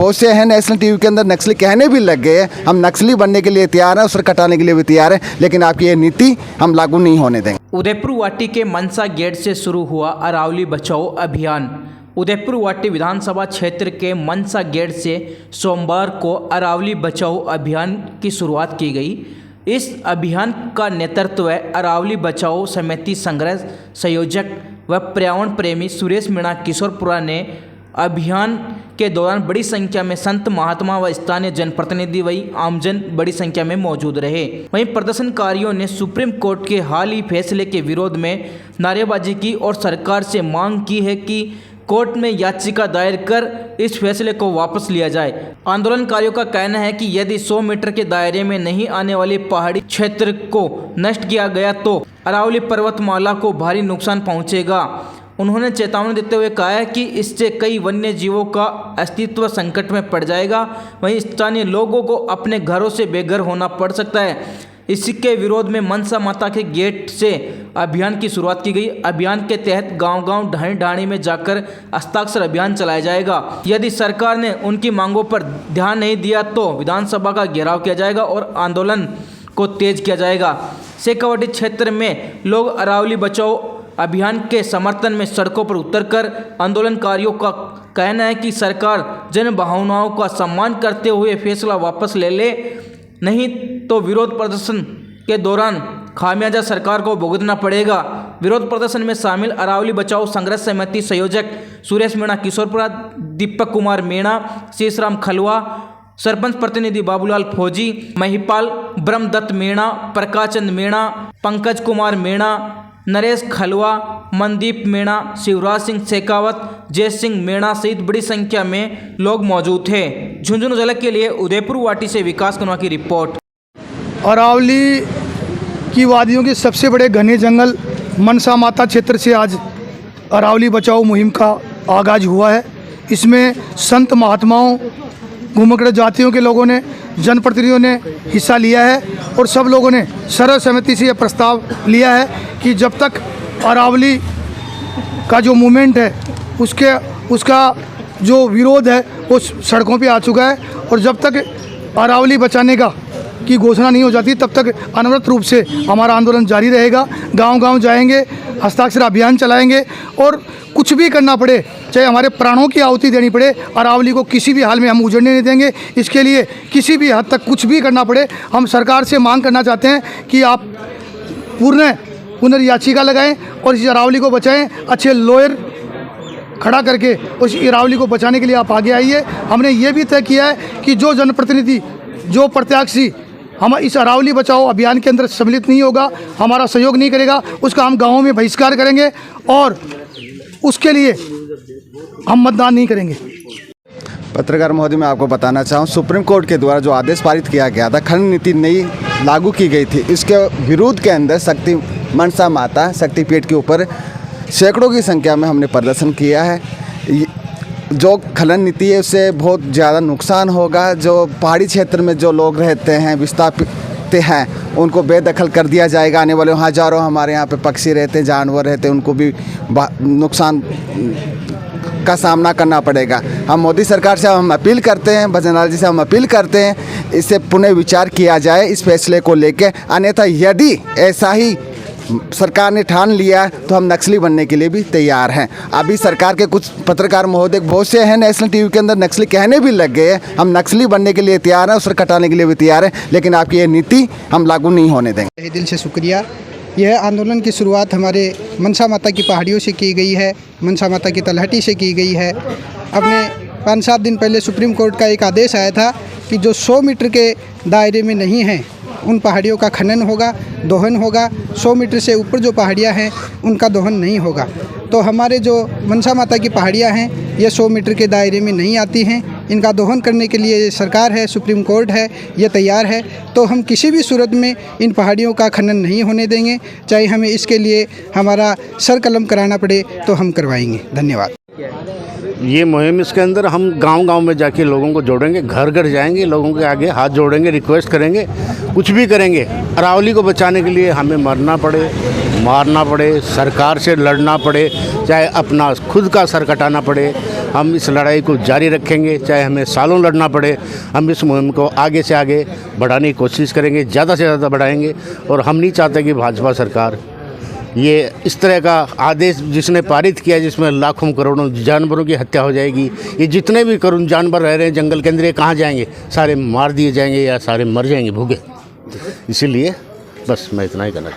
बहुत से हैं नेशनल टीवी के अंदर नक्सली कहने भी लग गए हैं, हम नक्सली बनने के लिए तैयार हैं, उसे कटाने के लिए भी तैयार हैं, लेकिन आपकी ये नीति हम लागू नहीं होने देंगे। उदयपुर वाटी के मनसा गेट से शुरू हुआ अरावली बचाओ अभियान। उदयपुर वाटी विधानसभा क्षेत्र के मनसा गेट से सोमवार को अरावली बचाओ अभियान की शुरुआत की गई। इस अभियान का नेतृत्व अरावली बचाओ समिति संग्रह संयोजक व पर्यावरण प्रेमी सुरेश मीणा किशोरपुरा ने अभियान के दौरान बड़ी संख्या में संत महात्मा व स्थानीय जनप्रतिनिधि वही आमजन बड़ी संख्या में मौजूद रहे। वहीं प्रदर्शनकारियों ने सुप्रीम कोर्ट के हाल ही फैसले के विरोध में नारेबाजी की और सरकार से मांग की है कि कोर्ट में याचिका दायर कर इस फैसले को वापस लिया जाए। आंदोलनकारियों का कहना है कि यदि 100 मीटर के दायरे में नहीं आने वाले पहाड़ी क्षेत्र को नष्ट किया गया तो अरावली पर्वतमाला को भारी नुकसान पहुंचेगा। उन्होंने चेतावनी देते हुए कहा है कि इससे कई वन्य जीवों का अस्तित्व संकट में पड़ जाएगा। वहीं स्थानीय लोगों को अपने घरों से बेघर होना पड़ सकता है। इसी के विरोध में मनसा माता के गेट से अभियान की शुरुआत की गई। अभियान के तहत गांव-गांव ढाणी ढाणी में जाकर हस्ताक्षर अभियान चलाया जाएगा। यदि सरकार ने उनकी मांगों पर ध्यान नहीं दिया तो विधानसभा का घेराव किया जाएगा और आंदोलन को तेज किया जाएगा। शेखावाटी क्षेत्र में लोग अरावली बचाओ अभियान के समर्थन में सड़कों पर उतरकर आंदोलनकारियों का कहना है कि सरकार जन भावनाओं का सम्मान करते हुए फैसला वापस ले नहीं तो विरोध प्रदर्शन के दौरान खामियाजा सरकार को भुगतना पड़ेगा। विरोध प्रदर्शन में शामिल अरावली बचाओ संग्रह समिति संयोजक सुरेश मीणा किशोरपुरा, दीपक कुमार मीणा, शेषराम खलवा, सरपंच प्रतिनिधि बाबूलाल फौजी, महिपाल ब्रह्मदत्त मीणा, प्रकाश चंद मीणा, पंकज कुमार मीणा, नरेश खलवा, मनदीप मीणा, शिवराज सिंह शेखावत, जय सिंह मीणा सहित बड़ी संख्या में लोग मौजूद थे। झुंझुनू झलक के लिए उदयपुर वाटी से विकास कुनवा की रिपोर्ट। अरावली की वादियों के सबसे बड़े घने जंगल मनसा माता क्षेत्र से आज अरावली बचाओ मुहिम का आगाज हुआ है। इसमें संत महात्माओं, घुमक्कड़ जातियों के लोगों ने, जनप्रतिनिधियों ने हिस्सा लिया है और सब लोगों ने सर्वसम्मति से यह प्रस्ताव लिया है कि जब तक अरावली का जो मूवमेंट है उसका जो विरोध है वो सड़कों पे आ चुका है और जब तक अरावली बचाने की घोषणा नहीं हो जाती तब तक अनवरत रूप से हमारा आंदोलन जारी रहेगा। गांव-गांव जाएंगे, हस्ताक्षर अभियान चलाएंगे और कुछ भी करना पड़े, चाहे हमारे प्राणों की आहुति देनी पड़े, अरावली को किसी भी हाल में हम उजड़ने नहीं देंगे। इसके लिए किसी भी हद तक कुछ भी करना पड़े, हम सरकार से मांग करना चाहते हैं कि आप पुनर्याचिका लगाएं और इस अरावली को बचाएं। अच्छे लॉयर खड़ा करके उस अरावली को बचाने के लिए आप आगे आइए। हमने ये भी तय किया है कि जो जनप्रतिनिधि, जो प्रत्याशी हम इस अरावली बचाओ अभियान के अंदर सम्मिलित नहीं होगा, हमारा सहयोग नहीं करेगा, उसका हम गाँवों में बहिष्कार करेंगे और उसके लिए हम मतदान नहीं करेंगे। पत्रकार महोदय, मैं आपको बताना चाहूँ, सुप्रीम कोर्ट के द्वारा जो आदेश पारित किया गया था, खनन नीति नई लागू की गई थी, इसके विरोध के अंदर मनसा माता शक्तिपीठ के ऊपर सैकड़ों की संख्या में हमने प्रदर्शन किया है। जो खनन नीति है उससे बहुत ज़्यादा नुकसान होगा। जो पहाड़ी क्षेत्र में जो लोग रहते हैं, विस्थापित हैं, उनको बेदखल कर दिया जाएगा। आने वाले हज़ारों हमारे यहाँ पे पक्षी रहते हैं, जानवर रहते हैं, उनको भी नुकसान का सामना करना पड़ेगा। हम मोदी सरकार से हम अपील करते हैं, भजनलाल जी से हम अपील करते हैं, इससे पुनः विचार किया जाए इस फैसले को लेकर। अन्यथा यदि ऐसा ही सरकार ने ठान लिया तो हम नक्सली बनने के लिए भी तैयार हैं। अभी सरकार के कुछ पत्रकार महोदय बहुत से हैं नेशनल टीवी के अंदर नक्सली कहने भी लग गए हैं, हम नक्सली बनने के लिए तैयार हैं, उसे कटाने के लिए भी तैयार हैं, लेकिन आपकी ये नीति हम लागू नहीं होने देंगे। दिल से शुक्रिया। यह आंदोलन की शुरुआत हमारे मनसा माता की पहाड़ियों से की गई है, मनसा माता की तलहटी से की गई है। अपने 5-7 दिन पहले सुप्रीम कोर्ट का एक आदेश आया था कि जो 100 मीटर के दायरे में नहीं हैं उन पहाड़ियों का खनन होगा, दोहन होगा। 100 मीटर से ऊपर जो पहाड़ियाँ हैं उनका दोहन नहीं होगा। तो हमारे जो मनसा माता की पहाड़ियाँ हैं ये 100 मीटर के दायरे में नहीं आती हैं। इनका दोहन करने के लिए सरकार है, सुप्रीम कोर्ट है, ये तैयार है। तो हम किसी भी सूरत में इन पहाड़ियों का खनन नहीं होने देंगे, चाहे हमें इसके लिए हमारा सर कलम कराना पड़े तो हम करवाएंगे। धन्यवाद। ये मुहिम इसके अंदर हम गांव-गांव में जाके लोगों को जोड़ेंगे, घर-घर जाएंगे, लोगों के आगे हाथ जोड़ेंगे, रिक्वेस्ट करेंगे, कुछ भी करेंगे। अरावली को बचाने के लिए हमें मरना पड़े, मारना पड़े, सरकार से लड़ना पड़े, चाहे अपना खुद का सर कटाना पड़े, हम इस लड़ाई को जारी रखेंगे। चाहे हमें सालों लड़ना पड़े, हम इस मुहिम को आगे से आगे बढ़ाने की कोशिश करेंगे, ज़्यादा से ज़्यादा बढ़ाएंगे। और हम नहीं चाहते कि भाजपा सरकार ये इस तरह का आदेश जिसने पारित किया, जिसमें लाखों करोड़ों जानवरों की हत्या हो जाएगी, ये जितने भी करुण जानवर रह रहे हैं जंगल के अंदर, ये कहाँ जाएंगे? सारे मार दिए जाएंगे या सारे मर जाएंगे भूखे। इसीलिए बस मैं इतना ही कहना